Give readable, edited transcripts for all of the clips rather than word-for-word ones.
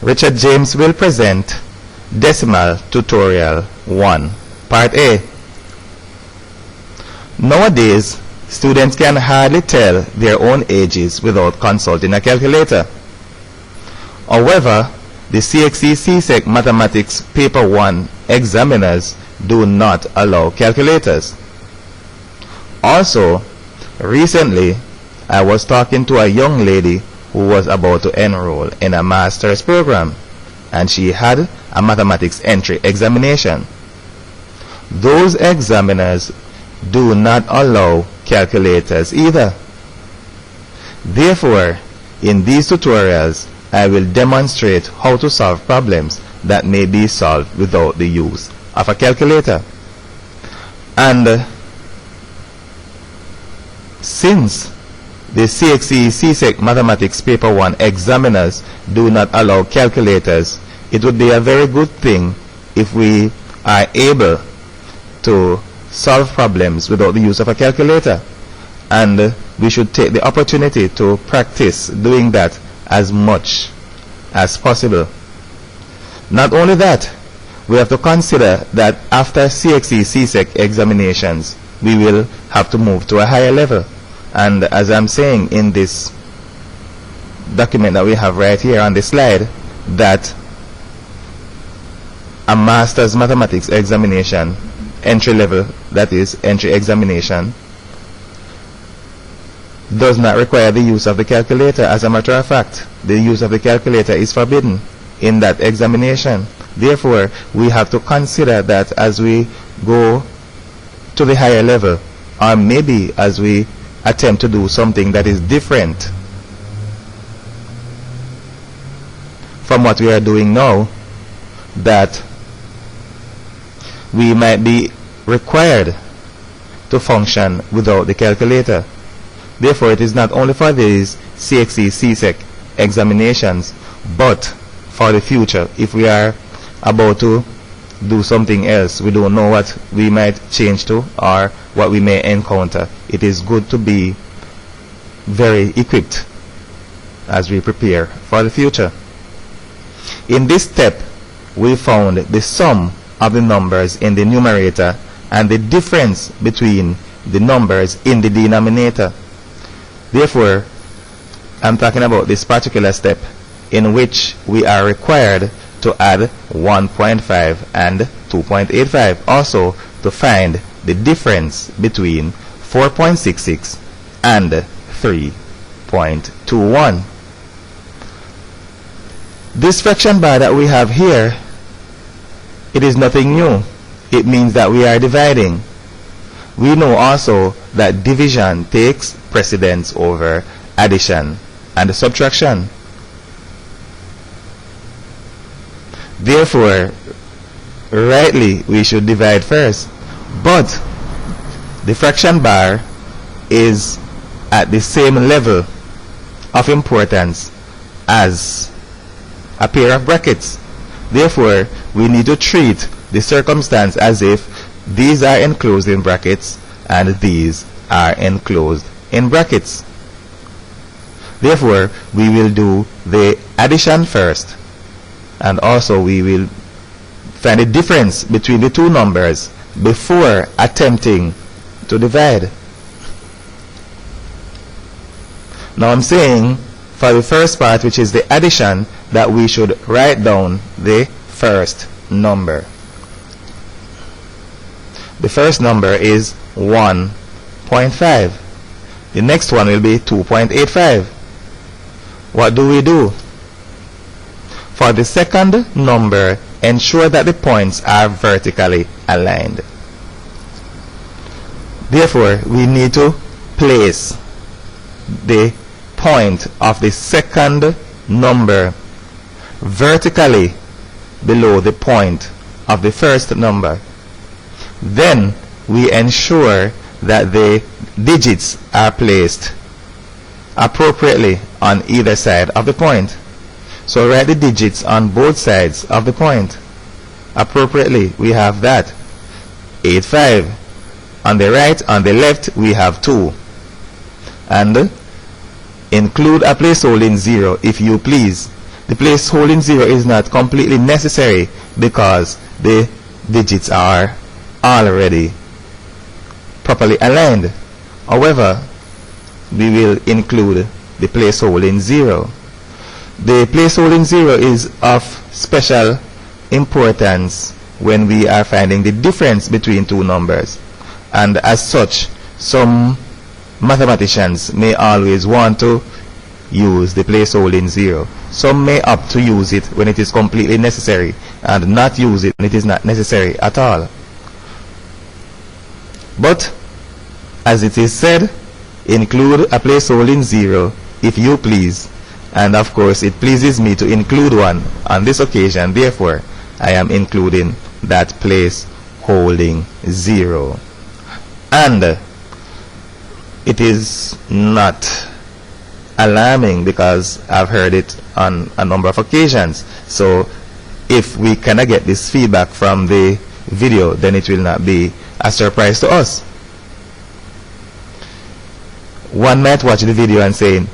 Richard James will present Decimal Tutorial 1, Part A. Nowadays, students can hardly tell their own ages without consulting a calculator. However, the CXC CSEC Mathematics Paper 1 examiners do not allow calculators. Also, recently, I was talking to a young lady who was about to enroll in a master's program, and she had a mathematics entry examination. Those examiners do not allow calculators either. Therefore, in these tutorials, I will demonstrate how to solve problems that may be solved without the use of a calculator. And since the CXC CSEC Mathematics Paper 1 examiners do not allow calculators, it would be a very good thing if we are able to solve problems without the use of a calculator. And we should take the opportunity to practice doing that as much as possible. Not only that, we have to consider that after CXC CSEC examinations, we will have to move to a higher level. And as I'm saying in this document that we have right here on the slide, that a master's mathematics examination, entry level, that is entry examination, does not require the use of the calculator. As a matter of fact, the use of the calculator is forbidden in that examination. Therefore, we have to consider that as we go to the higher level, or maybe as we attempt to do something that is different from what we are doing now, that we might be required to function without the calculator. Therefore, it is not only for these CXC CSEC examinations, but for the future. If we are about to do something else, we don't know what we might change to or what we may encounter, it is good to be very equipped as we prepare for the future. In this step, we found the sum of the numbers in the numerator and the difference between the numbers in the denominator. Therefore, I'm talking about this particular step in which we are required to add 1.5 and 2.85, also to find the difference between 4.66 and 3.21. This fraction bar that we have here, it is nothing new. It means that we are dividing. We know also that division takes precedence over addition and subtraction. Therefore, rightly, we should divide first. But the fraction bar is at the same level of importance as a pair of brackets. Therefore, we need to treat the circumstance as if these are enclosed in brackets and these are enclosed in brackets. Therefore, we will do the addition first, and also we will find the difference between the two numbers before attempting to divide. Now I'm saying for the first part, which is the addition, that we should write down the first number. The first number is 1.5. The next one will be 2.85. What do we do? For the second number, ensure that the points are vertically aligned. Therefore, we need to place the point of the second number vertically below the point of the first number. Then we ensure that the digits are placed appropriately on either side of the point. So write the digits on both sides of the point appropriately. We have that 85. On the right, on the left, we have 2. And include a placeholder in 0 if you please. the place holding 0 is not completely necessary because the digits are already properly aligned. However, we will include the place holding 0. The place holding 0 is of special importance when we are finding the difference between two numbers, and as such, some mathematicians may always want to use the place holding 0. Some may opt to use it when it is completely necessary and not use it when it is not necessary at all. But as it is said, include a place holding 0 if you please, and of course it pleases me to include one on this occasion. Therefore, I am including that place holding 0. And it is not alarming because I've heard it on a number of occasions. So if we cannot get this feedback from the video, then it will not be a surprise to us. One might watch the video and say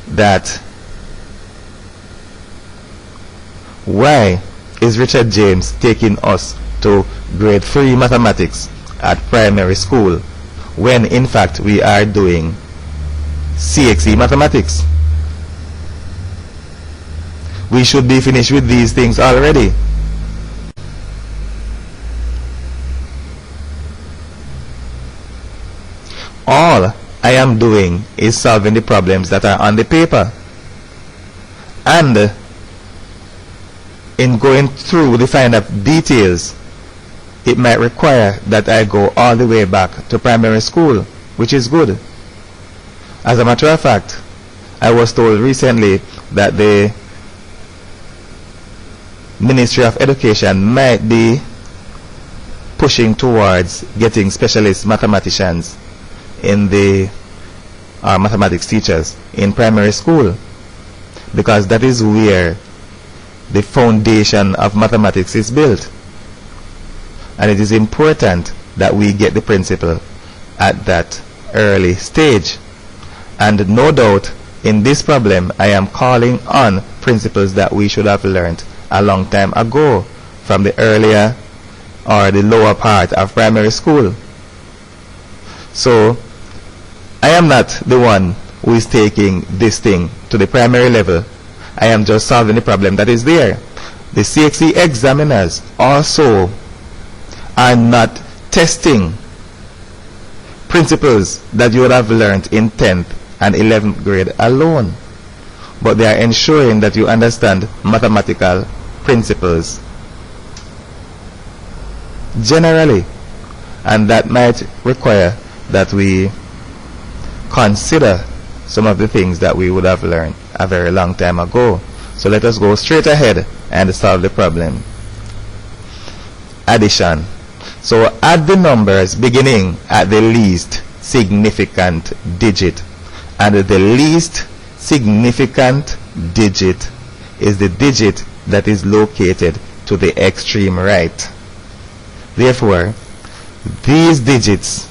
that, why is Richard James taking us to grade 3 mathematics at primary school when in fact we are doing CXC mathematics? We should be finished with these things already. All I am doing is solving the problems that are on the paper, and in going through the fine details, it might require that I go all the way back to primary school, which is good. As a matter of fact, I was told recently that the Ministry of Education might be pushing towards getting specialist mathematicians in the mathematics teachers in primary school, because that is where the foundation of mathematics is built, and it is important that we get the principle at that early stage. And no doubt in this problem I am calling on principles that we should have learned a long time ago from the earlier or the lower part of primary school. So I am not the one who is taking this thing to the primary level. I am just solving the problem that is there. The CXC examiners also are not testing principles that you would have learned in 10th and 11th grade alone, but they are ensuring that you understand mathematical principles generally, and that might require that we consider some of the things that we would have learned a very long time ago. So let us go straight ahead and solve the problem. Addition. So add the numbers beginning at the least significant digit, and the least significant digit is the digit that is located to the extreme right. Therefore, these digits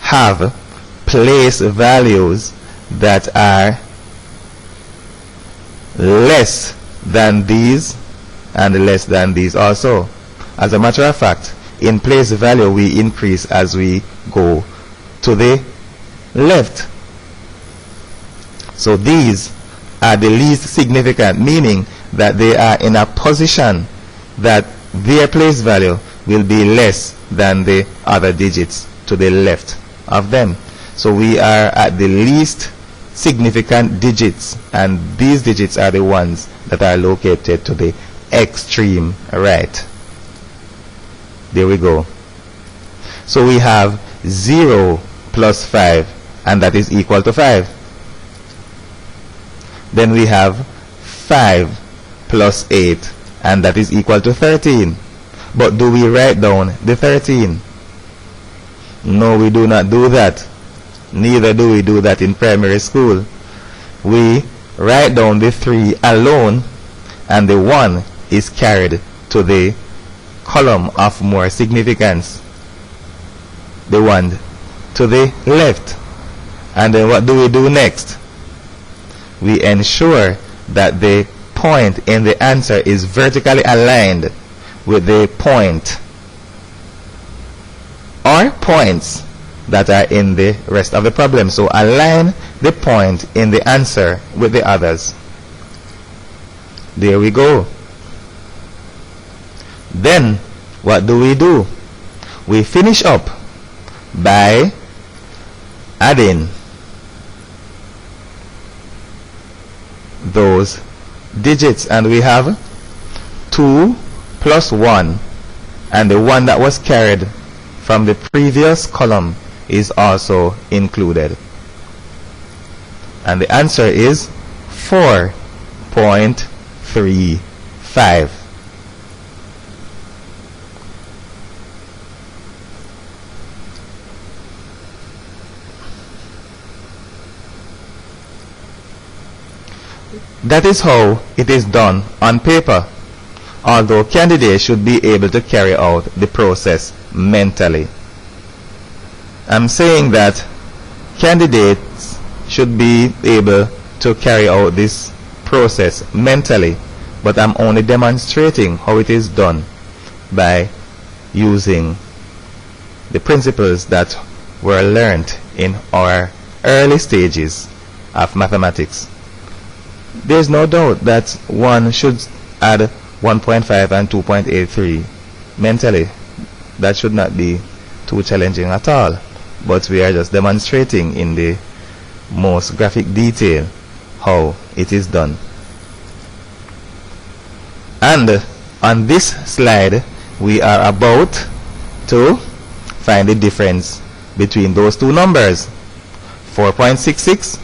have place values that are less than these and less than these also. As a matter of fact, in place value we increase as we go to the left. So these are the least significant, meaning that they are in a position that their place value will be less than the other digits to the left of them. So we are at the least significant digits, and these digits are the ones that are located to the extreme right. There we go. So we have 0 plus 5, and that is equal to 5. Then we have 5 plus 8, and that is equal to 13. But do we write down the 13? No, we do not do that. Neither do we do that in primary school. We write down the 3 alone, and the 1 is carried to the column of more significance, the one to the left. And then what do we do next? we ensure that the point in the answer is vertically aligned with the point or points that are in the rest of the problem. So align the point in the answer with the others. There we go. Then what do? We finish up by adding those digits, and we have 2 plus 1, and the one that was carried from the previous column is also included, and the answer is 4.35. That is how it is done on paper, although candidates should be able to carry out the process mentally. I'm saying that candidates should be able to carry out this process mentally, but I'm only demonstrating how it is done by using the principles that were learned in our early stages of mathematics. There's no doubt that one should add 1.5 and 2.83 mentally. That should not be too challenging at all, but we are just demonstrating in the most graphic detail how it is done. And on this slide we are about to find the difference between those two numbers, 4.66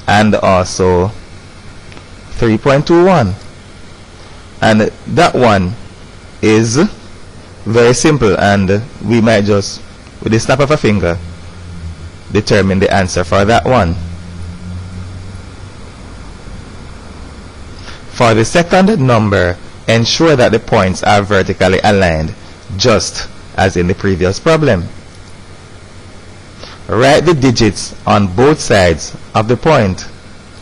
and also 3.21, and that one is very simple, and we might just with the snap of a finger determine the answer for that one. For the second number, ensure that the points are vertically aligned, just as in the previous problem. Write the digits on both sides of the point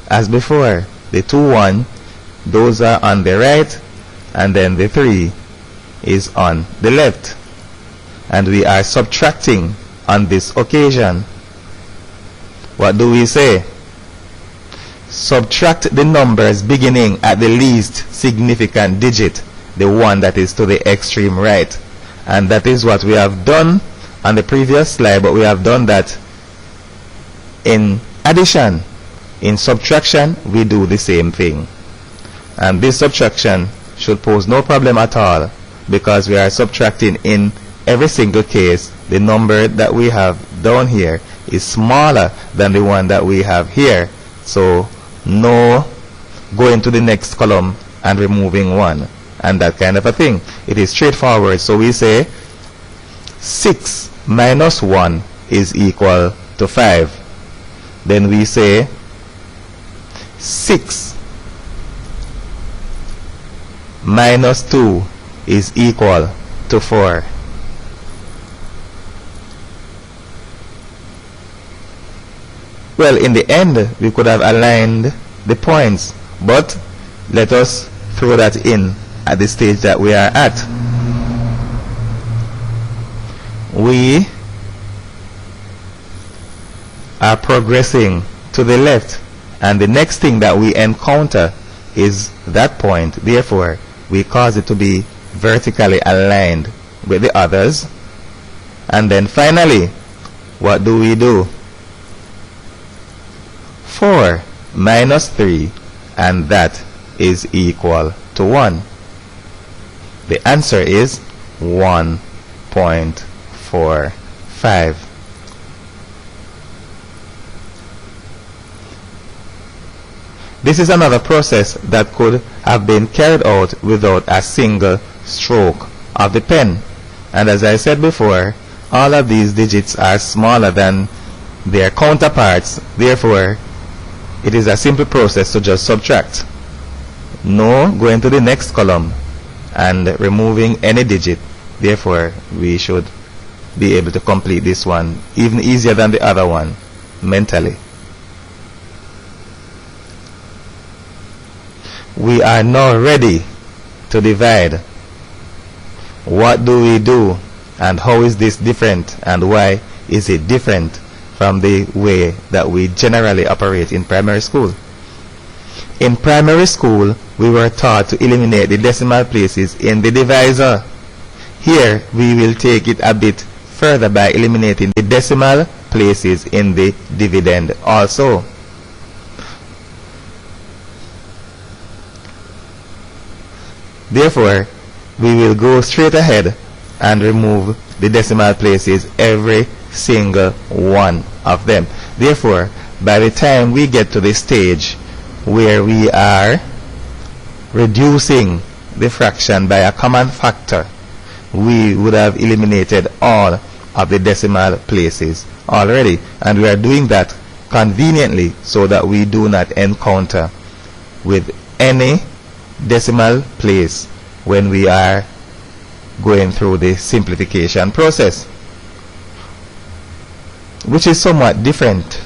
as before. The 2, 1, those are on the right, and then the 3 is on the left, and we are subtracting on this occasion. What do we say? Subtract the numbers beginning at the least significant digit, the one that is to the extreme right, and that is what we have done on the previous slide, but we have done that in addition. In subtraction we do the same thing, and this subtraction should pose no problem at all, because we are subtracting in every single case. The number that we have down here is smaller than the one that we have here, so no going to the next column and removing one and that kind of a thing. It is straightforward. So we say 6 minus 1 is equal to 5. Then we say 6 minus 2 is equal to 4. Well, in the end we could have aligned the points, but let us throw that in at the stage that we are at. We are progressing to the left, and the next thing that we encounter is that point. Therefore we cause it to be vertically aligned with the others, and then finally what do? 4 minus 3, and that is equal to 1. The answer is 1.45. This is another process that could have been carried out without a single stroke of the pen, and as I said before, all of these digits are smaller than their counterparts. Therefore it is a simple process to just subtract. No going to the next column and removing any digit. Therefore we should be able to complete this one even easier than the other one mentally. we are now ready to divide. What do we do, and how is this different, and why is it different from the way that we generally operate in primary school? In primary school, we were taught to eliminate the decimal places in the divisor. Here, we will take it a bit further by eliminating the decimal places in the dividend also. Therefore, we will go straight ahead and remove the decimal places, every single one of them. Therefore, by the time we get to the stage where we are reducing the fraction by a common factor, we would have eliminated all of the decimal places already, and we are doing that conveniently so that we do not encounter with any decimal place when we are going through the simplification process, which is somewhat different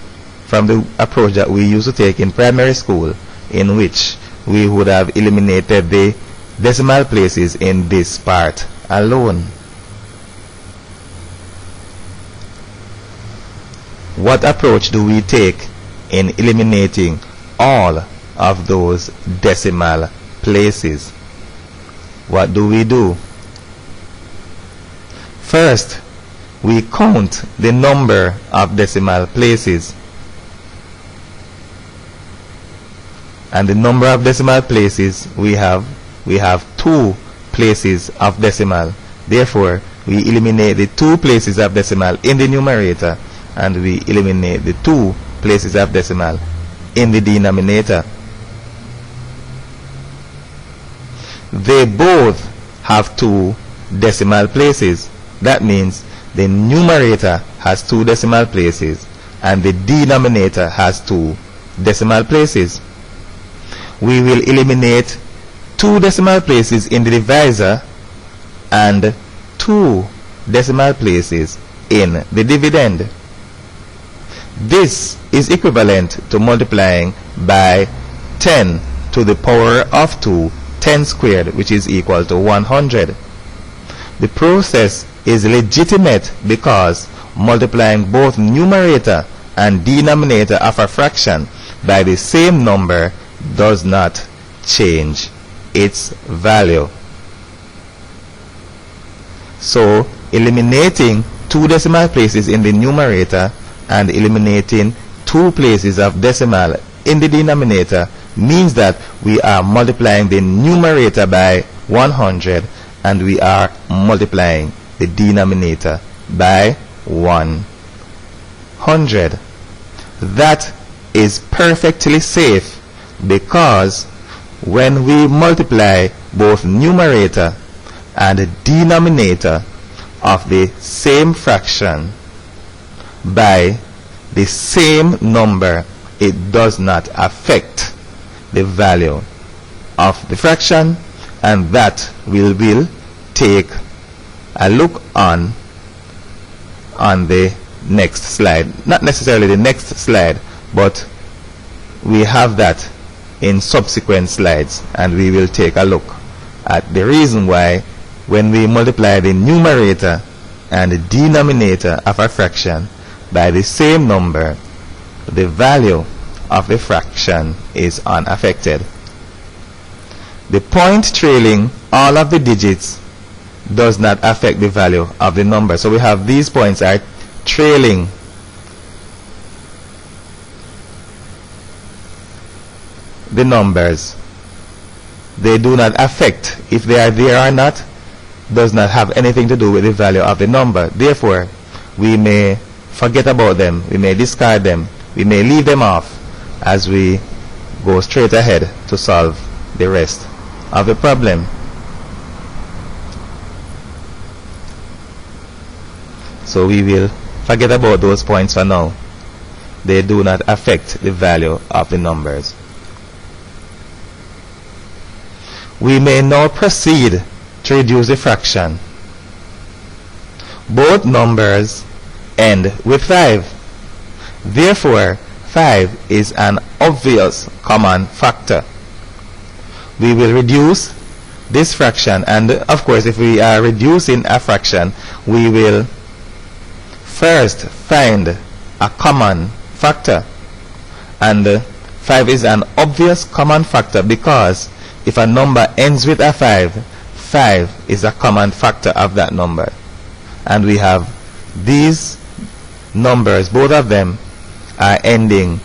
from the approach that we used to take in primary school, in which we would have eliminated the decimal places in this part alone. What approach do we take in eliminating all of those decimal places? What do we do? First, we count the number of decimal places. And the number of decimal places we have 2 places of decimal. Therefore, we eliminate the 2 places of decimal in the numerator, and we eliminate the 2 places of decimal in the denominator. They both have 2 decimal places. That means the numerator has 2 decimal places and the denominator has 2 decimal places. We will eliminate 2 decimal places in the divisor and 2 decimal places in the dividend. This is equivalent to multiplying by 10 to the power of 2, 10 squared, which is equal to 100. The process is legitimate because multiplying both numerator and denominator of a fraction by the same number does not change its value. So, eliminating 2 decimal places in the numerator and eliminating 2 places of decimal in the denominator means that we are multiplying the numerator by 100 and we are multiplying the denominator by 100. That is perfectly safe because when we multiply both numerator and denominator of the same fraction by the same number, it does not affect the value of the fraction, and that we will take a look on the next slide. Not necessarily the next slide, but we have that in subsequent slides, and we will take a look at the reason why when we multiply the numerator and the denominator of a fraction by the same number, the value of the fraction is unaffected. The point trailing all of the digits does not affect the value of the number. So we have these points are trailing the numbers. They do not affect, if they are there or not, does not have anything to do with the value of the number. Therefore, we may forget about them, we may discard them, we may leave them off as we go straight ahead to solve the rest of the problem. So we will forget about those points for now. They do not affect the value of the numbers. We may now proceed to reduce the fraction. Both numbers end with 5. Therefore, 5 is an obvious common factor. we will reduce this fraction, and of course if we are reducing a fraction, we will first find a common factor, and 5 is an obvious common factor because if a number ends with a 5, 5 is a common factor of that number, and we have these numbers, both of them are ending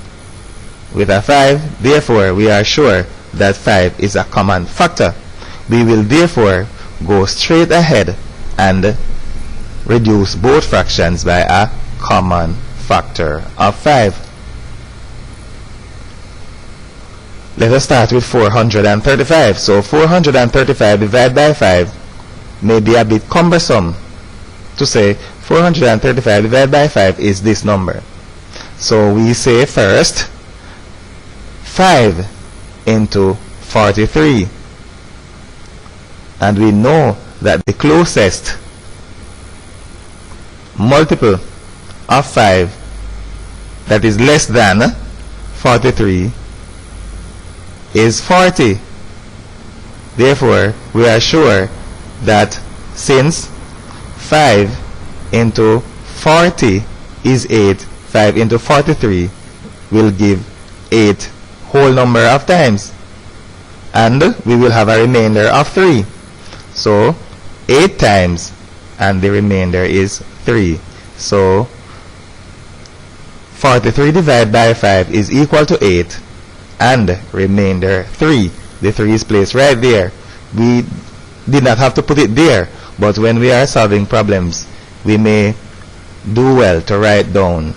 with a 5, therefore we are sure that 5 is a common factor. We will therefore go straight ahead and reduce both fractions by a common factor of 5. Let us start with 435. So 435 divided by 5 may be a bit cumbersome to say 435 divided by 5 is this number. So we say first 5 into 43, and we know that the closest multiple of 5 that is less than 43 is 40. Therefore, we are sure that since 5 into 40 is 8, 5 into 43 will give 8 whole number of times, and we will have a remainder of 3. So 8 times, and the remainder is 3. So 43 divided by 5 is equal to 8, and remainder 3. The 3 is placed right there. We did not have to put it there, but when we are solving problems, we may do well to write down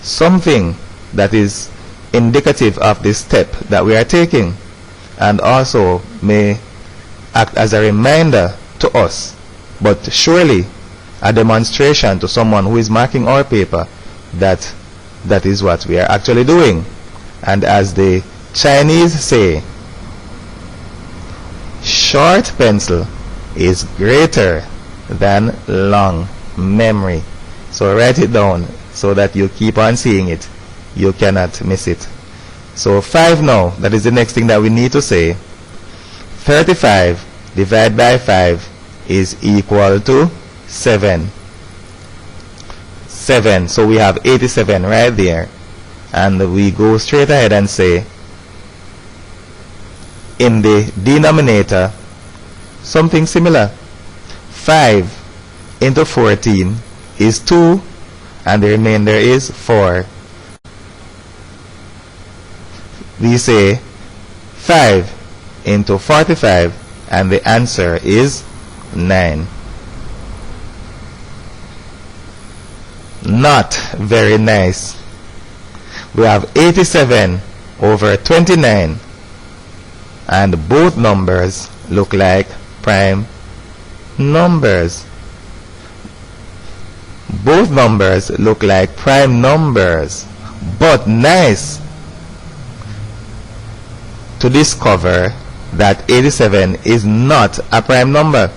something that is indicative of the step that we are taking, and also may act as a reminder to us, but surely a demonstration to someone who is marking our paper that that is what we are actually doing. And as the Chinese say, short pencil is greater than long memory. So write it down so that you keep on seeing it. You cannot miss it. So 5 now, that is the next thing that we need to say. 35 divided by 5 is equal to 7. 7. So we have 87 right there. And we go straight ahead and say, in the denominator, something similar. 5 into 14 is 2, and the remainder is 4. We say 5 into 45, and the answer is 9. Not very nice. We have 87 over 29, and both numbers look like prime numbers. Both numbers look like prime numbers, but nice to discover that 87 is not a prime number,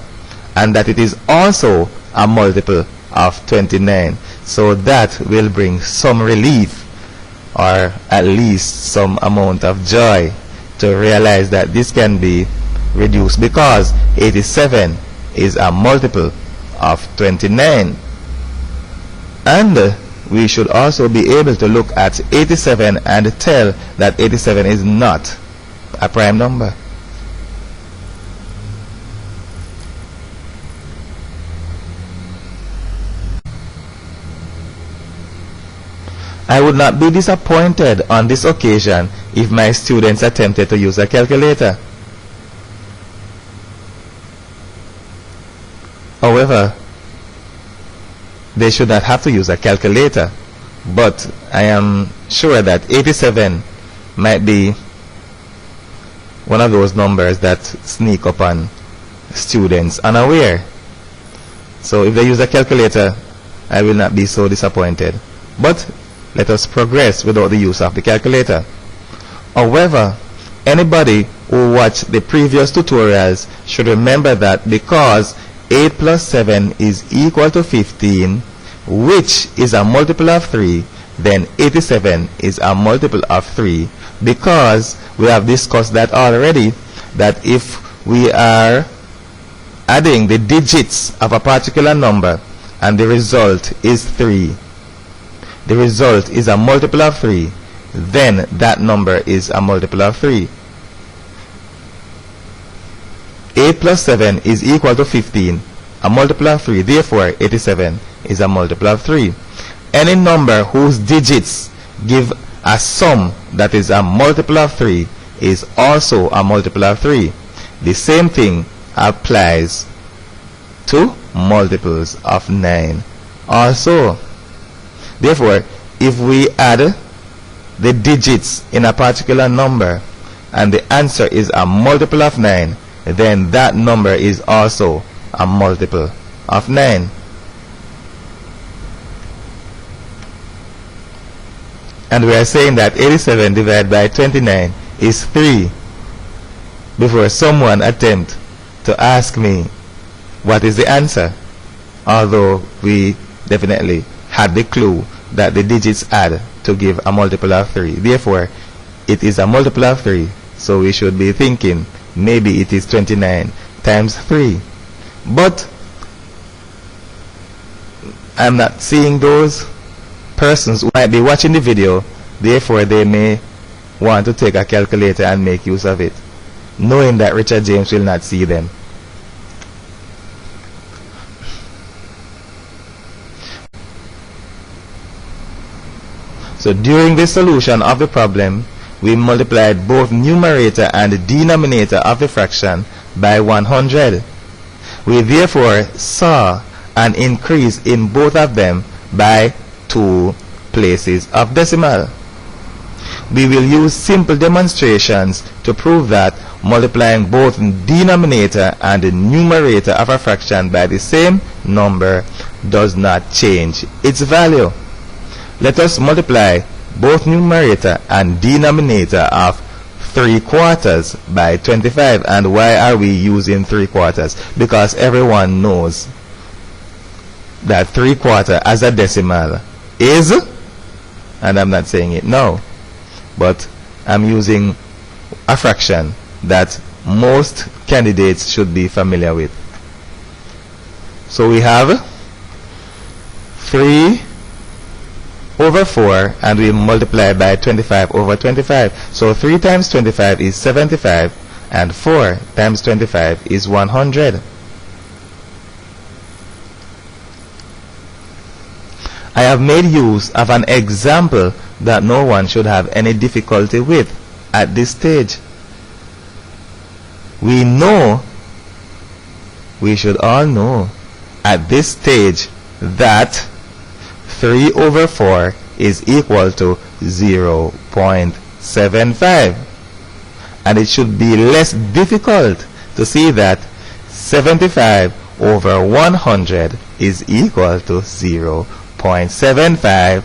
and that it is also a multiple of 29. So that will bring some relief, or at least some amount of joy, to realize that this can be reduced, because 87 is a multiple of 29. And we should also be able to look at 87 and tell that 87 is not a prime number. I would not be disappointed on this occasion if my students attempted to use a calculator. However, they should not have to use a calculator, but I am sure that 87 might be one of those numbers that sneak upon students unaware. So if they use a calculator, I will not be so disappointed. But let us progress without the use of the calculator. However, anybody who watched the previous tutorials should remember that because 8 plus 7 is equal to 15, which is a multiple of 3, then 87 is a multiple of 3, because we have discussed that already, that if we are adding the digits of a particular number and the result is 3, the result is a multiple of 3, then that number is a multiple of 3. 8 plus 7 is equal to 15, a multiple of 3, therefore 87 is a multiple of 3. Any number whose digits give a sum that is a multiple of 3 is also a multiple of 3. The same thing applies to multiples of 9 also. Therefore, if we add the digits in a particular number and the answer is a multiple of 9, then that number is also a multiple of 9. And we are saying that 87 divided by 29 is 3 before someone attempt to ask me what is the answer, although we definitely had the clue that the digits add to give a multiple of 3. Therefore, it is a multiple of 3, so we should be thinking maybe it is 29 times 3. But I'm not seeing those persons who might be watching the video, therefore they may want to take a calculator and make use of it, knowing that Richard James will not see them. So during the solution of the problem, we multiplied both numerator and denominator of the fraction by 100. We therefore saw an increase in both of them by 2 places of decimal. We will use simple demonstrations to prove that multiplying both denominator and the numerator of a fraction by the same number does not change its value. Let us multiply both numerator and denominator of 3/4 by 25. And why are we using 3/4? Because everyone knows that 3/4 as a decimal is, and I'm not saying it now, but I'm using a fraction that most candidates should be familiar with. So we have 3/4 and we multiply by 25 over 25. So 3 times 25 is 75 and 4 times 25 is 100. I have made use of an example that no one should have any difficulty with at this stage. We should all know at this stage that 3/4 is equal to 0.75, and it should be less difficult to see that 75 over 100 is equal to 0.75,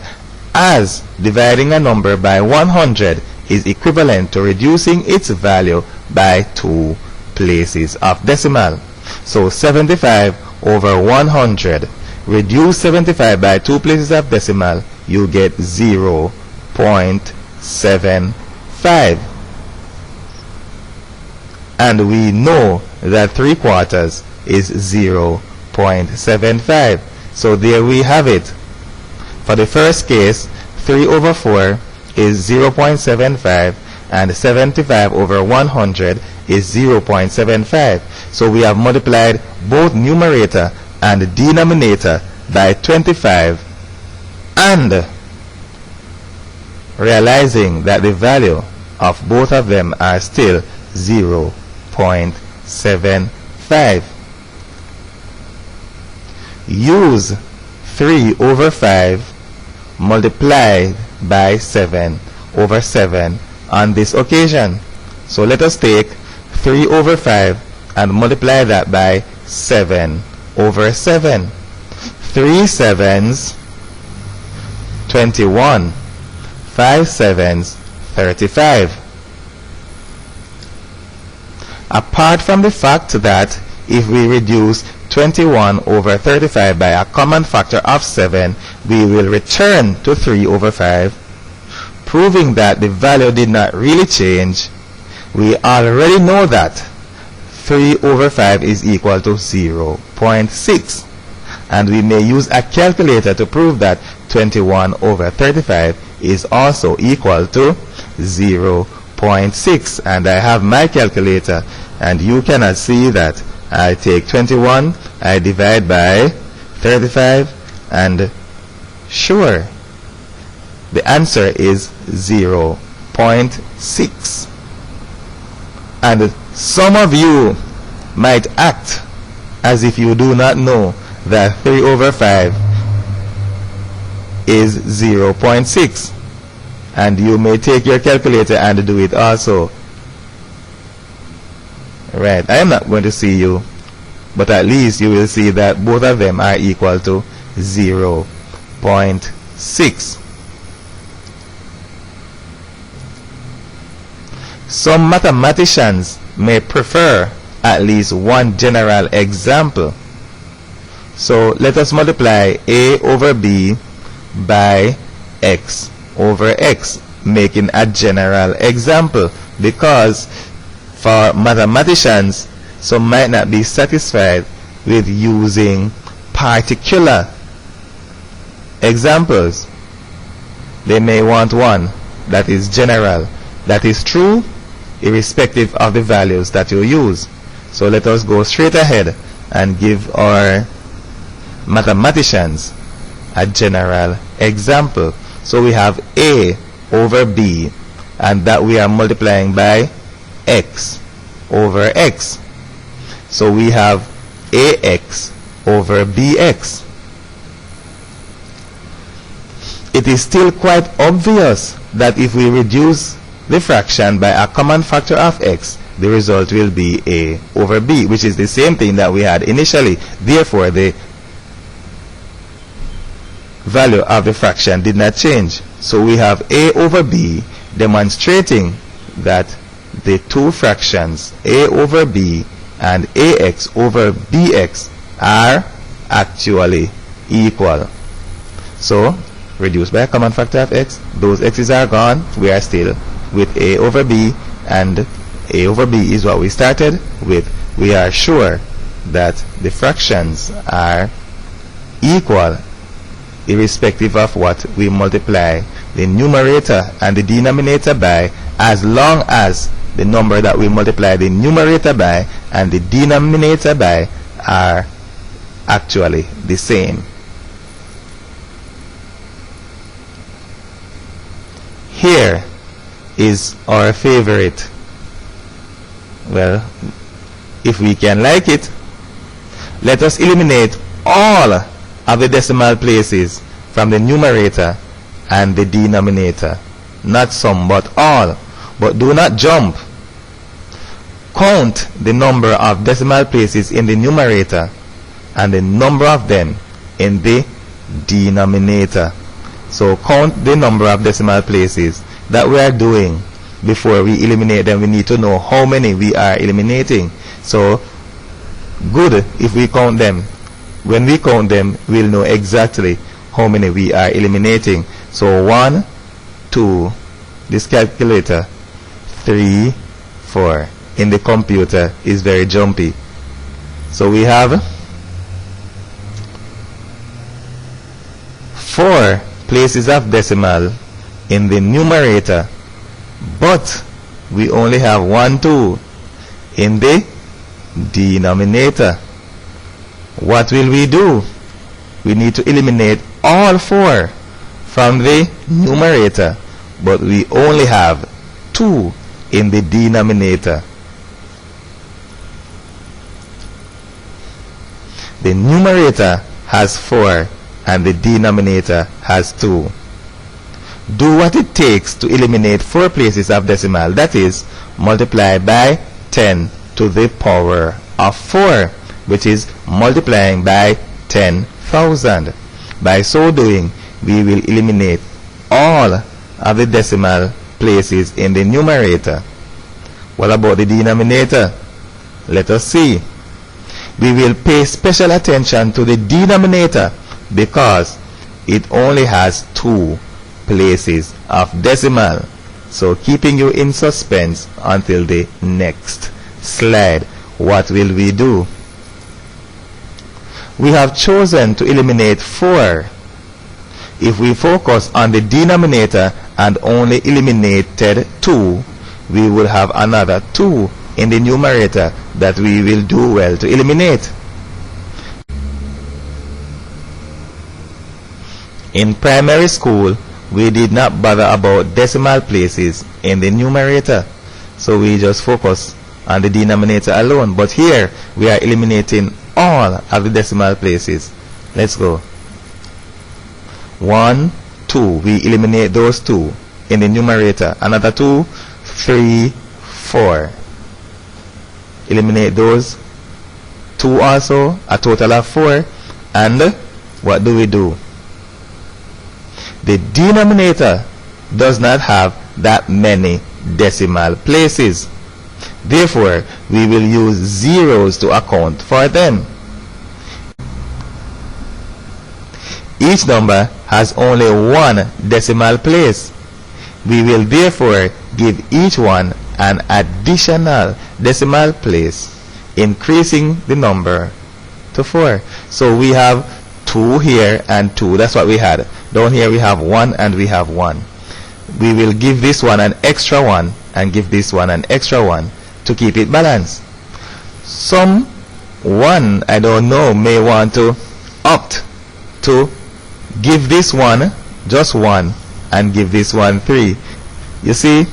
as dividing a number by 100 is equivalent to reducing its value by 2 places of decimal. So 75 over 100, reduce 75 by 2 places of decimal, you get 0.75. And we know that 3/4 is 0.75. So there we have it. For the first case, 3/4 is 0.75 and 75 over 100 is 0.75. So we have multiplied both numerator and denominator by 25, and realizing that the value of both of them are still 0.75. Use 3/5 multiplied by 7/7 on this occasion. So let us take 3/5 and multiply that by 7/7. 3 sevens, 21. 5 sevens, 35. Apart from the fact that if we reduce 21 over 35 by a common factor of 7, we will return to 3/5, proving that the value did not really change. We already know that 3 over 5 is equal to 0.6. And we may use a calculator to prove that 21 over 35 is also equal to 0.6. And I have my calculator, and you cannot see that. I take 21, I divide by 35, and sure, the answer is 0.6. And some of you might act as if you do not know that 3 over 5 is 0.6. And you may take your calculator and do it also. Right, I am not going to see you, but at least you will see that both of them are equal to 0.6. Some mathematicians may prefer at least one general example. So let us multiply a over b by x over x, making a general example, because for mathematicians, some might not be satisfied with using particular examples. They may want one that is general, that is true irrespective of the values that you use. So let us go straight ahead and give our mathematicians a general example. So we have a over b, and that we are multiplying by x over x. So we have ax over bx. It is still quite obvious that if we reduce the fraction by a common factor of x, the result will be a over b, which is the same thing that we had initially. Therefore, the value of the fraction did not change. So we have a over b, demonstrating that the two fractions a over b and ax over bx are actually equal. So reduced by a common factor of x, those x's are gone, we are still with a over b, and a over b is what we started with. We are sure that the fractions are equal irrespective of what we multiply the numerator and the denominator by, as long as the number that we multiply the numerator by and the denominator by are actually the same. Here is our favorite. Well, if we can like it, let us eliminate all of the decimal places from the numerator and the denominator. Not some, but all. But do not jump. Count the number of decimal places in the numerator and the number of them in the denominator. So count the number of decimal places that we are doing. Before we eliminate them, we need to know how many we are eliminating. So good if we count them. When we count them, we'll know exactly how many we are eliminating. So 1, 2, this calculator, 3, 4. In the computer is very jumpy. So we have 4 places of decimal in the numerator, but we only have 1, 2 in the denominator. What will we do? We need to eliminate all 4 from the numerator, but we only have 2 in the denominator. The numerator has 4 and the denominator has 2. Do what it takes to eliminate 4 places of decimal, that is, multiply by 10 to the power of 4, which is multiplying by 10,000. By so doing, we will eliminate all of the decimal places in the numerator. What about the denominator? Let us see. We will pay special attention to the denominator because it only has 2 places of decimal. So keeping you in suspense until the next slide. What will we do? We have chosen to eliminate 4. If we focus on the denominator and only eliminated 2, we will have another 2 in the numerator that we will do well to eliminate. In primary school, we did not bother about decimal places in the numerator, so we just focus on the denominator alone. But here we are eliminating all of the decimal places. Let's go. 1, 2, we eliminate those 2 in the numerator. Another 2, 3, 4. Eliminate those 2 also, a total of 4. And what do? The denominator does not have that many decimal places. Therefore, we will use zeros to account for them. Each number has only 1 decimal place. We will therefore give each one an additional decimal place, increasing the number to 4. So we have 2 here and 2. That's what we had. Down here we have 1 and we have 1. We will give this one an extra 1 and give this one an extra 1 to keep it balanced. Someone, I don't know, may want to opt to give this one just 1 and give this one 3. You see,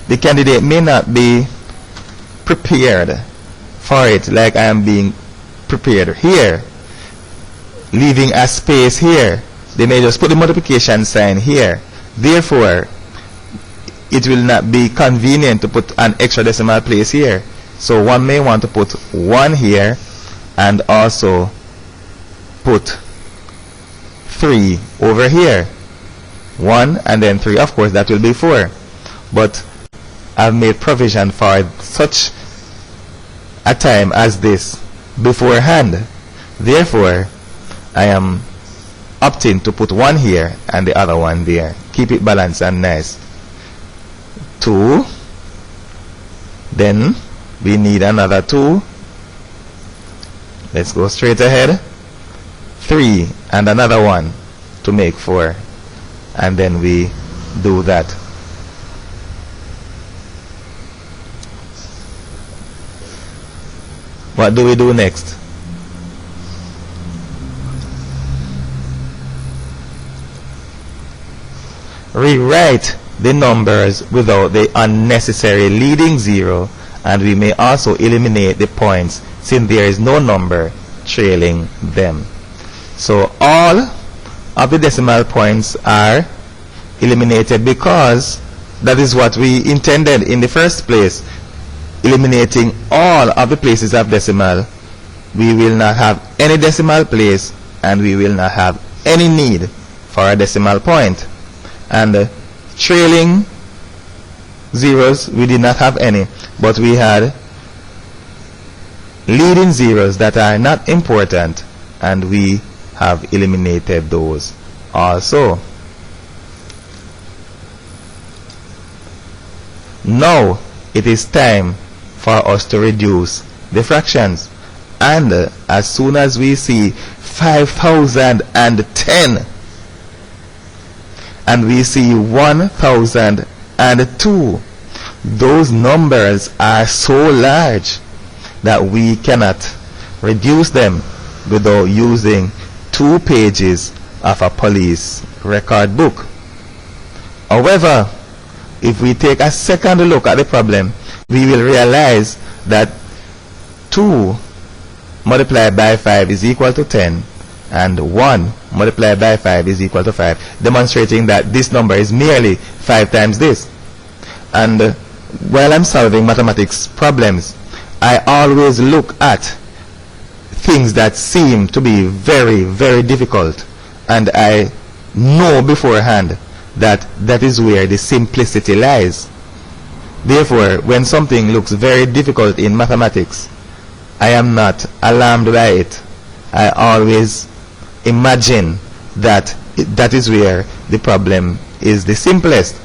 the candidate may not be prepared for it like I am being prepared here, leaving a space here. They may just put the multiplication sign here. Therefore, it will not be convenient to put an extra decimal place here. So one may want to put 1 here and also put 3 over here. 1 and then 3. Of course, that will be 4. But I've made provision for such a time as this beforehand. Therefore, I am opting to put 1 here and the other one there. Keep it balanced and nice. 2. Then we need another 2. Let's go straight ahead. 3 and another 1 to make 4. And then we do that. What do we do next? Rewrite the numbers without the unnecessary leading 0, and we may also eliminate the points since there is no number trailing them. So all of the decimal points are eliminated because that is what we intended in the first place. Eliminating all of the places of decimal, we will not have any decimal place and we will not have any need for a decimal point. And trailing zeros, we did not have any, but we had leading zeros that are not important, and we have eliminated those also. Now it is time for us to reduce the fractions, and as soon as we see 5,010 and we see 1,002, those numbers are so large that we cannot reduce them without using 2 pages of a police record book. However, if we take a second look at the problem, we will realize that 2 multiplied by 5 is equal to 10 and 1 multiplied by 5 is equal to 5, demonstrating that this number is merely 5 times this. And while I'm solving mathematics problems, I always look at things that seem to be very, very difficult, and I know beforehand that that is where the simplicity lies. Therefore, when something looks very difficult in mathematics, I am not alarmed by it. I always imagine that that is where the problem is the simplest.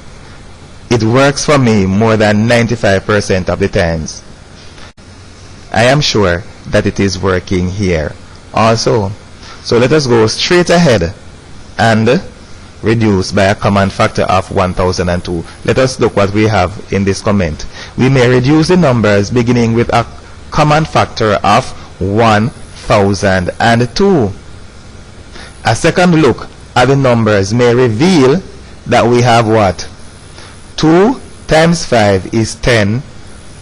it works for me more than 95% of the times. I am sure that it is working here also. So let us go straight ahead and reduce by a common factor of 1002. Let us look what we have in this comment. We may reduce the numbers beginning with a common factor of 1002. A second look at the numbers may reveal that we have what? 2 times 5 is 10,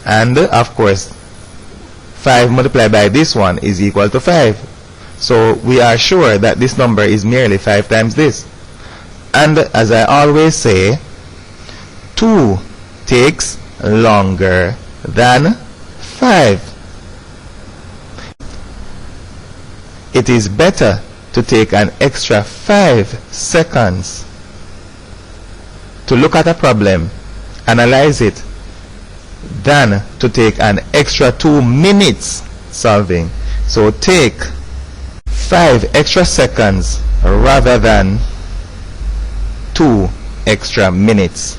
and of course 5 multiplied by this one is equal to 5. So we are sure that this number is merely 5 times this. And as I always say, 2 takes longer than 5. It is better to take an extra 5 seconds to look at a problem, analyze it, than to take an extra 2 minutes solving. So take 5 extra seconds rather than 2 extra minutes.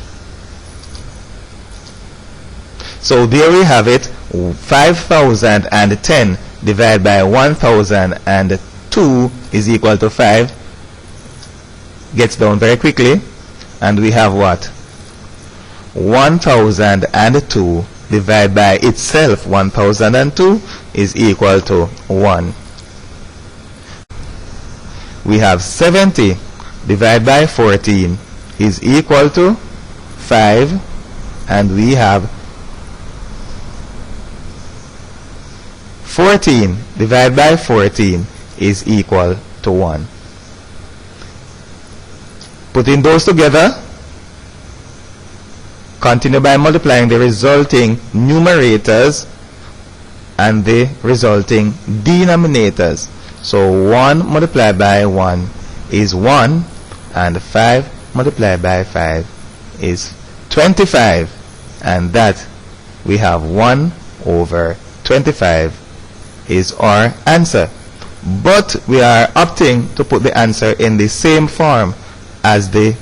So there we have it. 5010 divided by 1002 is equal to 5. Gets down very quickly, and we have what? 1002 divided by itself 1002 is equal to 1. We have 70 divided by 14 is equal to 5, and we have 14 divided by 14 is equal to 1. Putting those together, continue by multiplying the resulting numerators and the resulting denominators. So 1 multiplied by 1 is 1, and 5 multiplied by 5 is 25, and that we have 1 over 25 is our answer. But we are opting to put the answer in the same form as the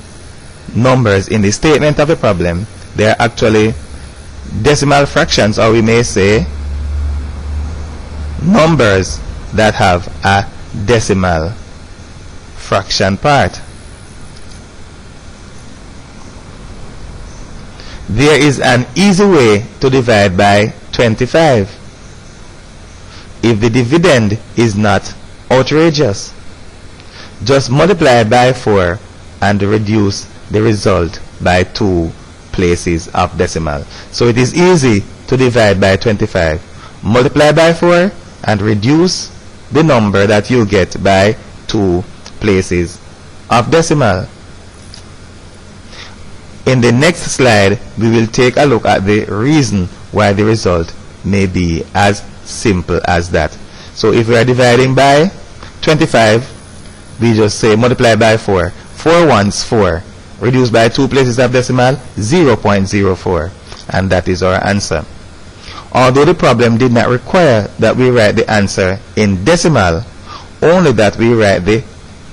numbers in the statement of the problem. They are actually decimal fractions, or we may say numbers that have a decimal fraction part. There is an easy way to divide by 25 if the dividend is not outrageous. Just multiply by 4 and reduce the result by 2 places of decimal. So it is easy to divide by 25. Multiply by 4 and reduce the number that you get by 2 places of decimal. In the next slide, we will take a look at the reason why the result may be as simple as that. So if we are dividing by 25, we just say multiply by 4. 4 ones 4. Reduce by 2 places of decimal, 0.04. And that is our answer. Although the problem did not require that we write the answer in decimal, only that we write the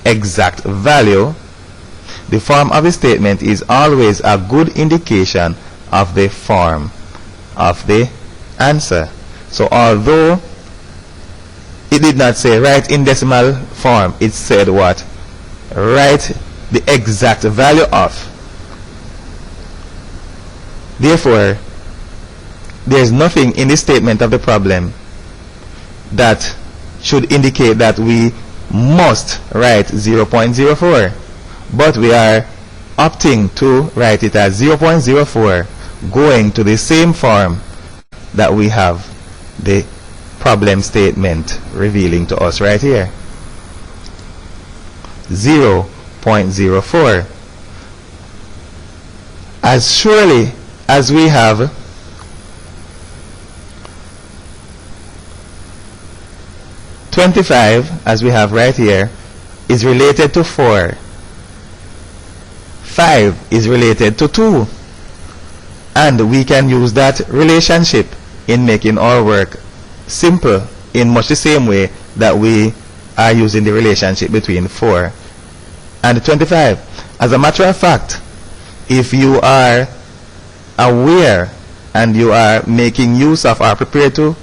exact value, the form of the statement is always a good indication of the form of the answer. So although it did not say write in decimal form, it said what? Write the exact value of. Therefore, there is nothing in the statement of the problem that should indicate that we must write 0.04, but we are opting to write it as 0.04, going to the same form that we have the problem statement revealing to us right here. 0.04. As surely as we have $25, as we have right here, is related to 4. 5 is related to 2. And we can use that relationship in making our work simple in much the same way that we are using the relationship between 4 and 25. As a matter of fact, if you are aware and you are making use of, or prepared to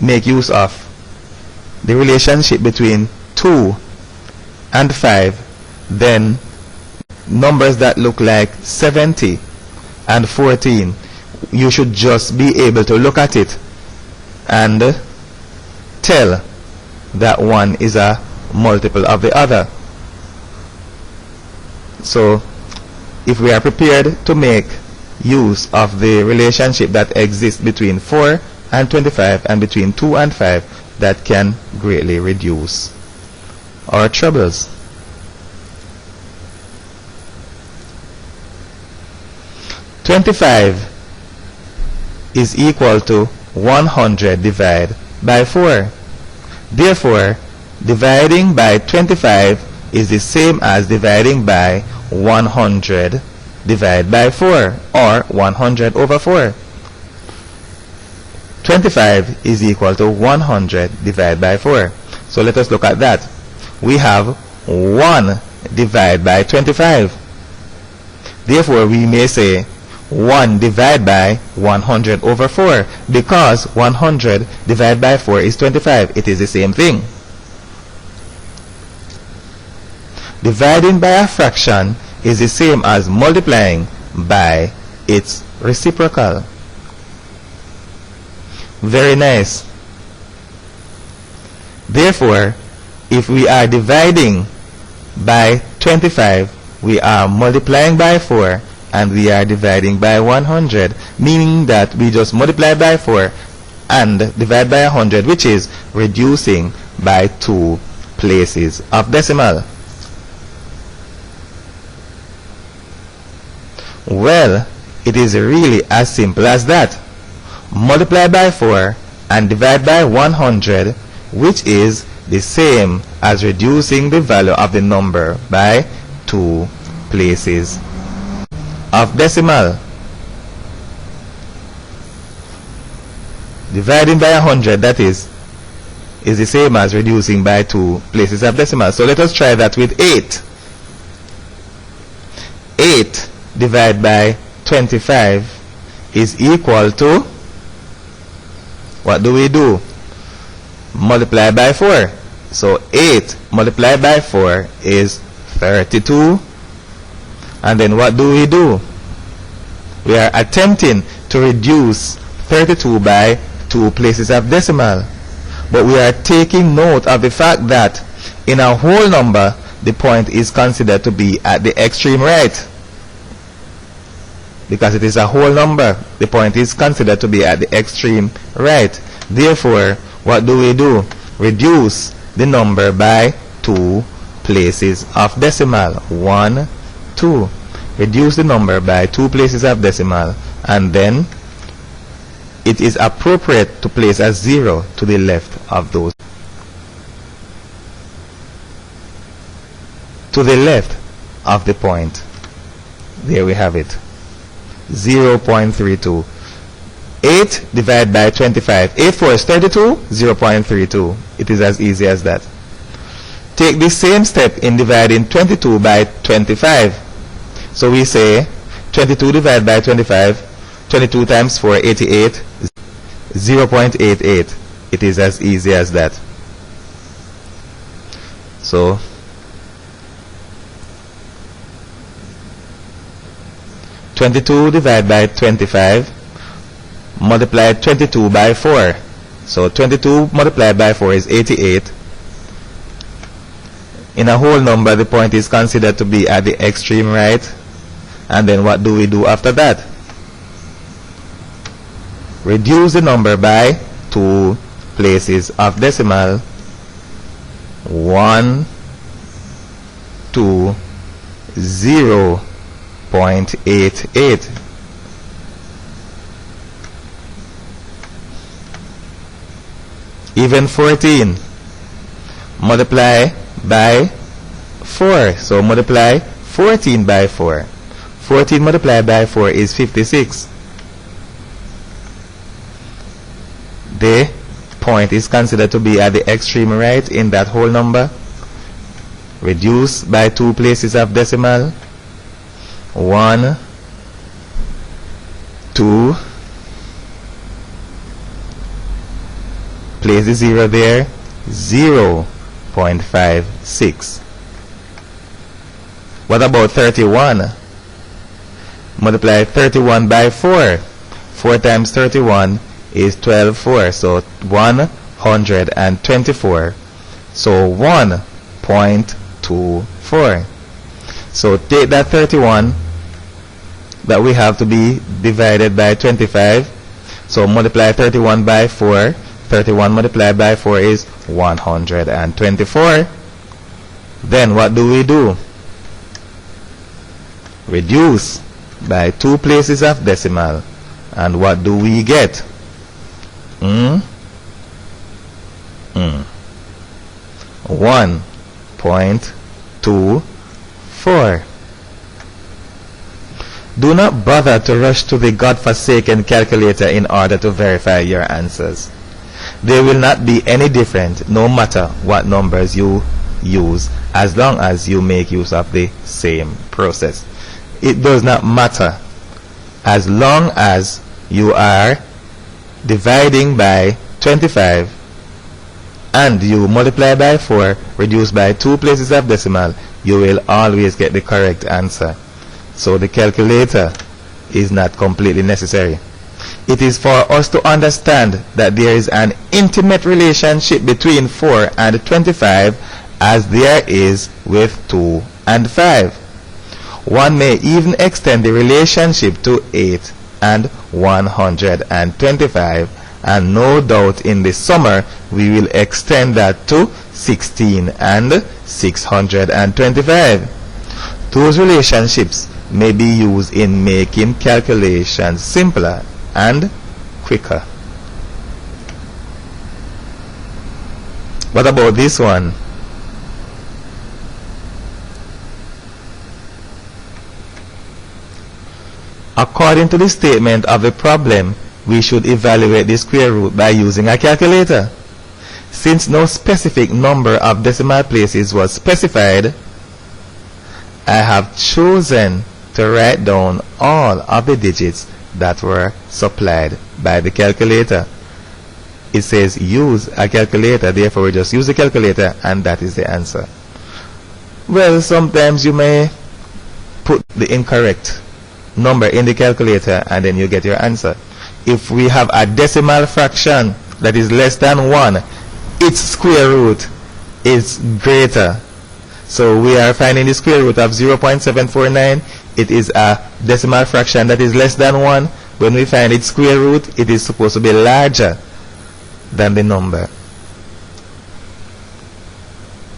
make use of, the relationship between 2 and 5, then numbers that look like 70 and 14, you should just be able to look at it and tell that one is a multiple of the other. So if we are prepared to make use of the relationship that exists between 4 and 25 and between 2 and 5, that can greatly reduce our troubles. "25 is equal to 100 divided by 4. Therefore, dividing by 25 is the same as dividing by 100 divided by 4, or 100 over 4. 25 is equal to 100 divided by 4. So let us look at that. We have 1 divided by 25. Therefore, we may say 1 divided by 100 over 4, because 100 divided by 4 is 25. It is the same thing. Dividing by a fraction is the same as multiplying by its reciprocal. Very nice. Therefore, if we are dividing by 25, we are multiplying by 4, and we are dividing by 100, meaning that we just multiply by 4 and divide by 100, which is reducing by 2 places of decimal. Well, it is really as simple as that. Multiply by 4 and divide by 100, which is the same as reducing the value of the number by 2 places of decimal. Dividing by 100, that is the same as reducing by 2 places of decimal. So let us try that with 8. 8 divided by 25 is equal to, what do we do? Multiply by 4. So 8 multiplied by 4 is 32. And then what do? We are attempting to reduce 32 by 2 places of decimal. But we are taking note of the fact that in a whole number, the point is considered to be at the extreme right. Because it is a whole number, the point is considered to be at the extreme right. Therefore, what do? Reduce the number by 2 places of decimal. 1, 2. Reduce the number by 2 places of decimal, and then it is appropriate to place a 0 to the left of those. To the left of the point. There we have it. 0.32. 8 divided by 25. 8 4 is 32. 0.32. It is as easy as that. Take the same step in dividing 22 by 25. So we say 22 divided by 25. 22 times 4, 88. 0.88. It is as easy as that. So (22) divided by 25, multiply 22 by 4. So 22 multiplied by 4 is 88. In a whole number, the point is considered to be at the extreme right. And then what do we do after that? Reduce the number by 2 places of decimal. 1, 2, 0.88. Even 14. Multiply by 4. So multiply 14 by 4. 14 multiplied by 4 is 56. The point is considered to be at the extreme right in that whole number. Reduce by 2 places of decimal. 1, 2, place the 0 there, 0.56. What about 31? Multiply 31 by 4. 4 times 31 is 12 4, so 124. So 1.24. So take that 31 that we have to be divided by 25. So multiply 31 by 4. 31 multiplied by 4 is 124. Then what do we do? Reduce by 2 places of decimal. And what do we get? 1.24. Do not bother to rush to the godforsaken calculator in order to verify your answers. They will not be any different no matter what numbers you use, as long as you make use of the same process. It does not matter as long as you are dividing by 25 and you multiply by 4, reduce by 2 places of decimal, you will always get the correct answer. So the calculator is not completely necessary. It is for us to understand that there is an intimate relationship between 4 and 25 as there is with 2 and 5. One may even extend the relationship to 8 and 125, and no doubt in the summer we will extend that to 16 and 625. Those relationships may be used in making calculations simpler and quicker. What about this one? According to the statement of the problem, we should evaluate the square root by using a calculator. Since no specific number of decimal places was specified, I have chosen to write down all of the digits that were supplied by the calculator. It says use a calculator, therefore we just use the calculator and that is the answer. Well, sometimes you may put the incorrect number in the calculator and then you get your answer. If we have a decimal fraction that is less than 1, its square root is greater. So we are finding the square root of 0.749. It is a decimal fraction that is less than 1. When we find its square root, it is supposed to be larger than the number.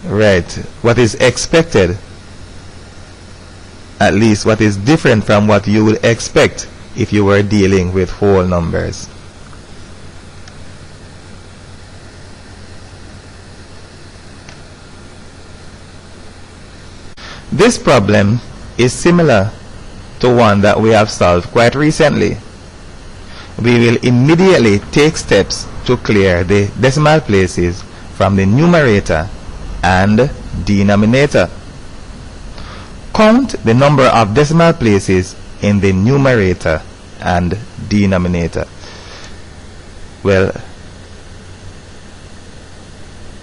Right. What is expected, at least what is different from what you would expect if you were dealing with whole numbers. This problem is similar to one that we have solved quite recently. We will immediately take steps to clear the decimal places from the numerator and denominator. Count the number of decimal places in the numerator and denominator. Well,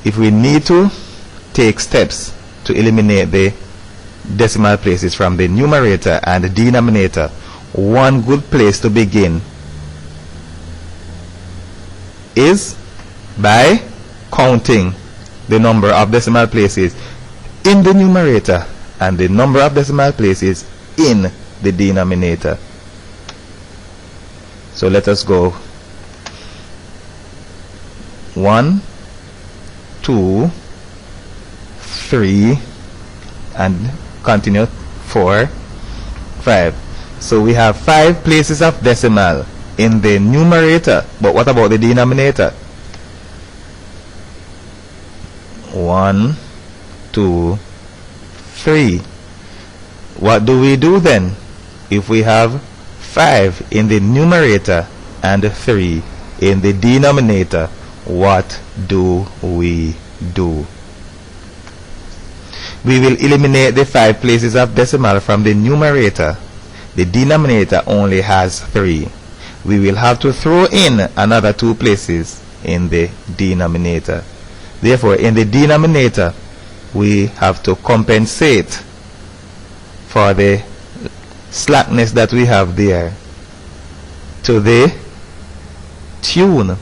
if we need to take steps to eliminate the decimal places from the numerator and the denominator, one good place to begin is by counting the number of decimal places in the numerator and the number of decimal places in the denominator. So let us go 1, 2, 3 and continue 4, 5. So we have 5 places of decimal in the numerator, but what about the denominator? 1, 2, 3. What do we do then? If we have 5 in the numerator and 3 in the denominator, what do we do? We will eliminate the 5 places of decimal from the numerator. The denominator only has 3. we will have to throw in another 2 places in the denominator. Therefore, in the denominator, we have to compensate for the slackness that we have there to the tune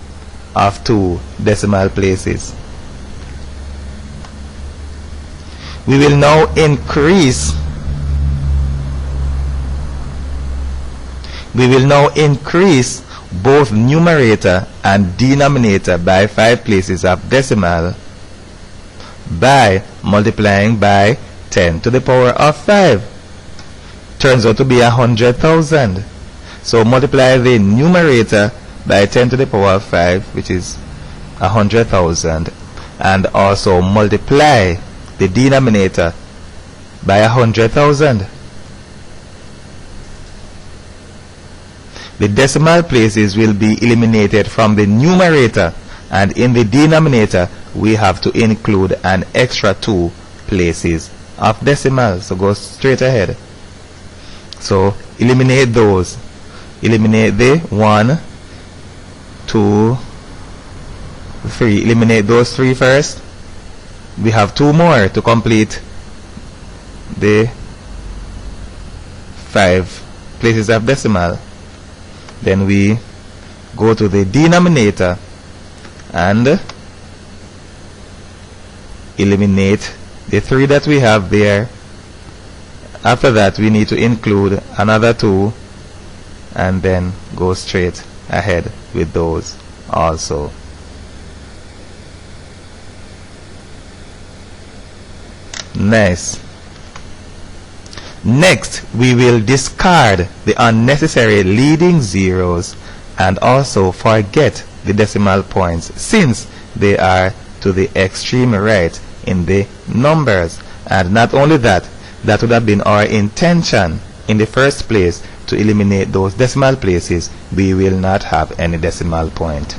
of 2 decimal places. We will now increase both numerator and denominator by 5 places of decimal by multiplying by 10 to the power of 5. Turns out to be 100,000. So multiply the numerator by 10 to the power of 5, which is 100,000, and also multiply the denominator by 100,000. The decimal places will be eliminated from the numerator, and in the denominator we have to include an extra 2 places of decimal. So go straight ahead. So eliminate those. Eliminate the 1, 2, 3. Eliminate those 3 first. We have 2 more to complete the 5 places of decimal. Then we go to the denominator and eliminate the 3 that we have there. After that, we need to include another 2 and then go straight ahead with those also. Nice. Next, we will discard the unnecessary leading zeros and also forget the decimal points, since they are to the extreme right in the numbers. And not only that, that would have been our intention in the first place, to eliminate those decimal places. We will not have any decimal point.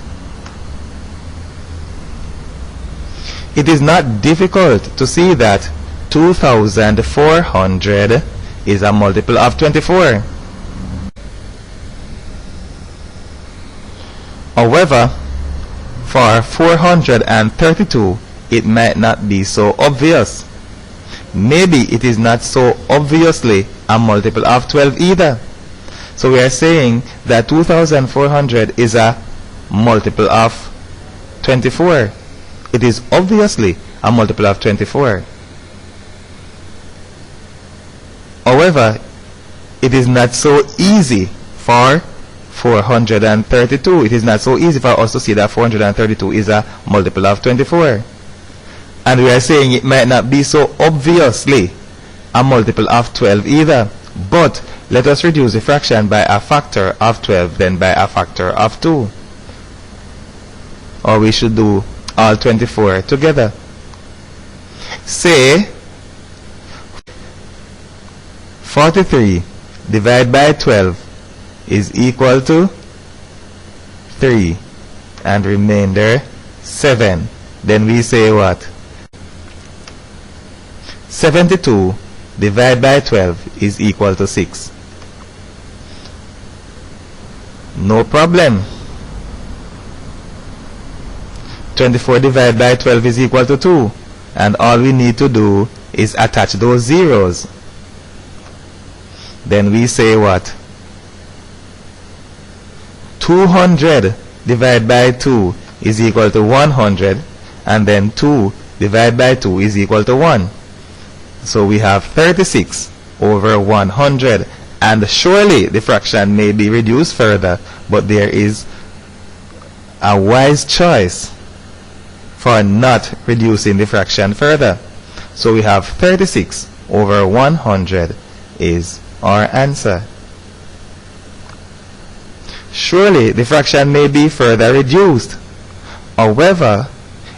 It is not difficult to see that 2,400 is a multiple of 24. However, for 432, it might not be so obvious. Maybe it is not so obviously a multiple of 12 either. So we are saying that 2,400 is a multiple of 24. It is obviously a multiple of 24. However, it is not so easy for 432. It is not so easy for us to see that 432 is a multiple of 24. And we are saying it might not be so obviously a multiple of 12 either. But let us reduce the fraction by a factor of 12, then by a factor of 2. Or we should do all 24 together. Say 43 divided by 12 is equal to 3, and remainder 7. Then we say what? 72 divided by 12 is equal to 6. No problem. 24 divided by 12 is equal to 2. And all we need to do is attach those zeros. Then we say what? 200 divided by 2 is equal to 100. And then 2 divided by 2 is equal to 1. So we have 36 over 100. And surely the fraction may be reduced further, but there is a wise choice for not reducing the fraction further. So we have 36 over 100 is our answer. Surely the fraction may be further reduced. However,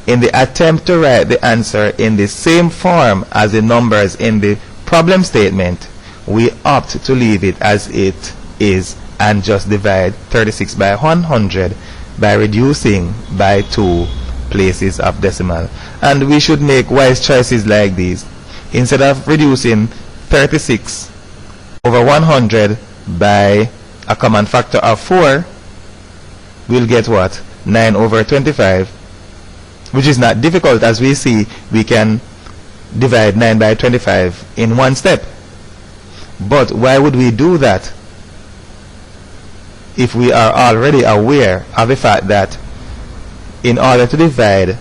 in the attempt to write the answer in the same form as the numbers in the problem statement, we opt to leave it as it is and just divide 36 by 100 by reducing by 2 places of decimal. And we should make wise choices like these. Instead of reducing 36 over 100 by a common factor of 4, we'll get what? 9 over 25, which is not difficult. As we see, we can divide 9 by 25 in one step. But why would we do that if we are already aware of the fact that in order to divide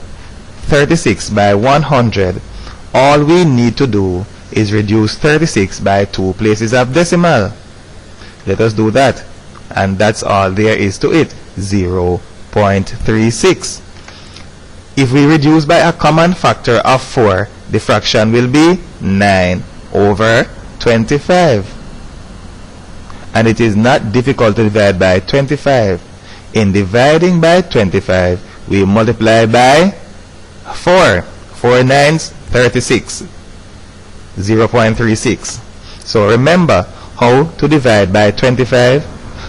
36 by 100, all we need to do is reduce 36 by 2 places of decimal. Let us do that, and that's all there is to it, 0.36. If we reduce by a common factor of 4, the fraction will be 9 over 25. And it is not difficult to divide by 25. In dividing by 25, we multiply by 4. 4 nines, 36. 0.36. So remember how to divide by 25.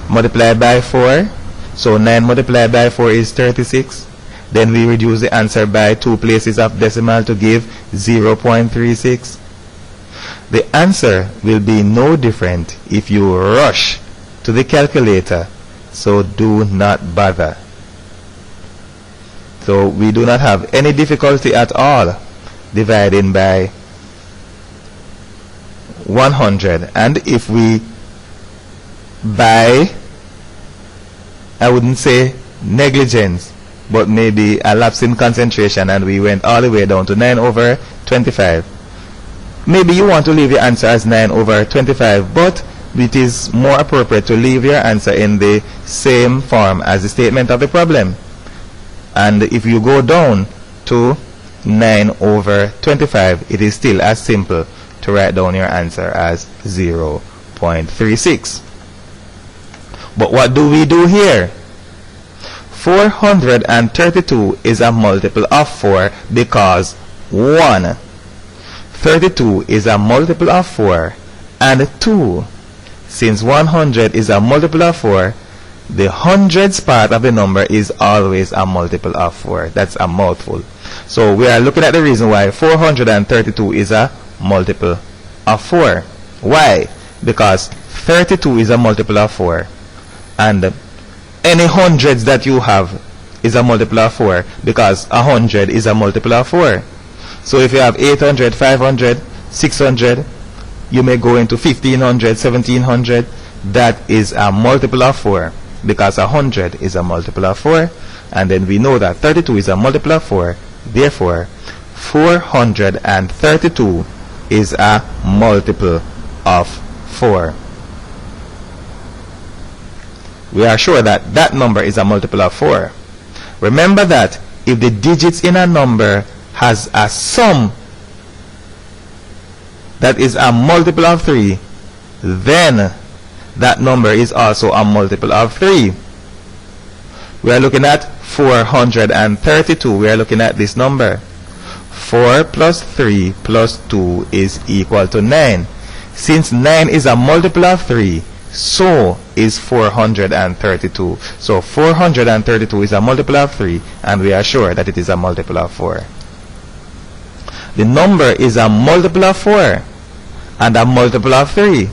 Multiply by 4. So 9 multiplied by 4 is 36. Then we reduce the answer by 2 places of decimal to give 0.36. The answer will be no different if you rush to the calculator, so do not bother. So we do not have any difficulty at all dividing by 100. And if we, by, I wouldn't say negligence, but maybe a lapse in concentration, and we went all the way down to 9 over 25. Maybe you want to leave your answer as 9 over 25, but it is more appropriate to leave your answer in the same form as the statement of the problem. And if you go down to 9 over 25, it is still as simple to write down your answer as 0.36. But what do we do here? 432 is a multiple of 4 because 1. 32 is a multiple of 4 and 2. Since 100 is a multiple of 4, the hundreds part of the number is always a multiple of 4. That's a mouthful. So we are looking at the reason why 432 is a multiple of 4. Why? Because 32 is a multiple of 4, and any hundreds that you have is a multiple of 4, because 100 is a multiple of 4. So if you have 800, 500, 600, you may go into 1500, 1700. That is a multiple of 4, because 100 is a multiple of 4. And then we know that 32 is a multiple of 4. Therefore, 432 is a multiple of 4. We are sure that that number is a multiple of 4. Remember that if the digits in a number has a sum that is a multiple of 3, then that number is also a multiple of 3. We are looking at 432. We are looking at this number. 4 plus 3 plus 2 is equal to 9. Since 9 is a multiple of 3, so is 432. So 432 is a multiple of 3, and we are sure that it is a multiple of 4. The number is a multiple of 4 and a multiple of 3.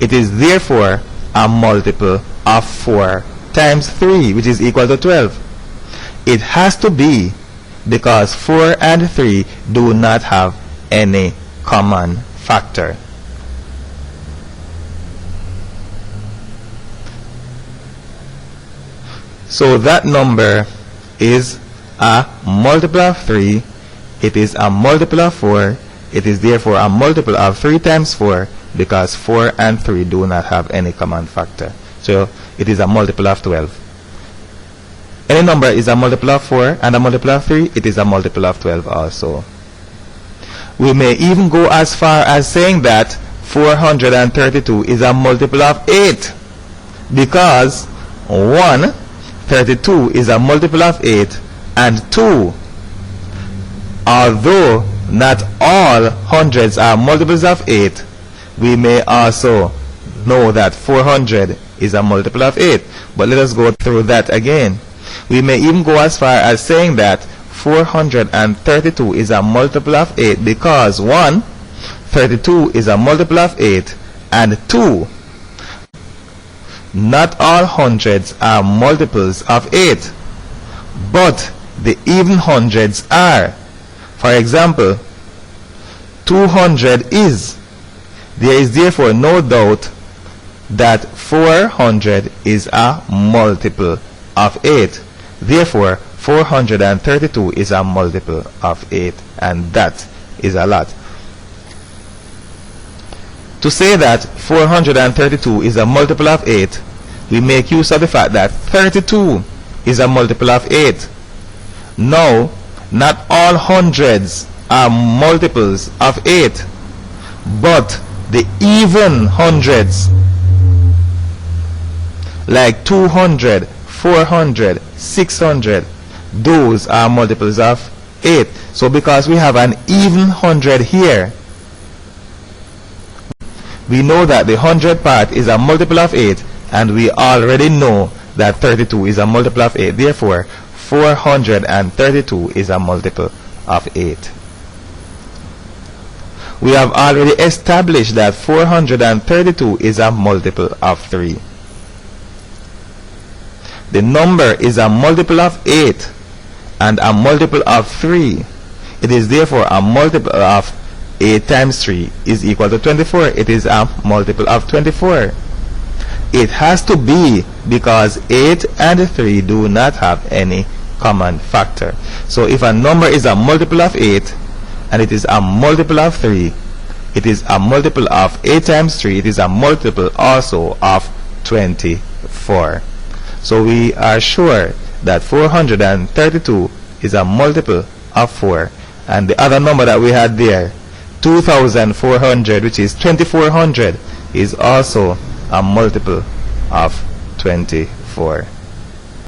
It is therefore a multiple of 4 times 3, which is equal to 12. It has to be, because 4 and 3 do not have any common factor. So that number is a multiple of 3. It is a multiple of 4. It is therefore a multiple of 3 times 4, because 4 and 3 do not have any common factor. So it is a multiple of 12. Any number is a multiple of 4 and a multiple of 3, it is a multiple of 12 also. We may even go as far as saying that 432 is a multiple of 8, because 1, 32 is a multiple of 8, and 2, although not all hundreds are multiples of 8, we may also know that 400 is a multiple of 8. But let us go through that again. We may even go as far as saying that 432 is a multiple of 8 because 1, 32 is a multiple of 8, and 2, not all hundreds are multiples of 8, but the even hundreds are. For example, 200 is. There is therefore no doubt that 400 is a multiple of 8. Therefore, 432 is a multiple of 8, and that is a lot. To say that 432 is a multiple of 8, we make use of the fact that 32 is a multiple of 8. Now, not all hundreds are multiples of 8, but the even hundreds, like 200, 400, 600, those are multiples of 8. So because we have an even hundred here, we know that the 100 part is a multiple of 8, and we already know that 32 is a multiple of 8. Therefore, 432 is a multiple of 8. We have already established that 432 is a multiple of 3. The number is a multiple of 8 and a multiple of 3. It is therefore a multiple of 8 times 3 is equal to 24. It is a multiple of 24. It has to be, because 8 and 3 do not have any common factor. So if a number is a multiple of 8 and it is a multiple of 3, it is a multiple of 8 times 3. It is a multiple also of 24. So we are sure that 432 is a multiple of 4. And the other number that we had there, 2400, which is 2400, is also a multiple of 24.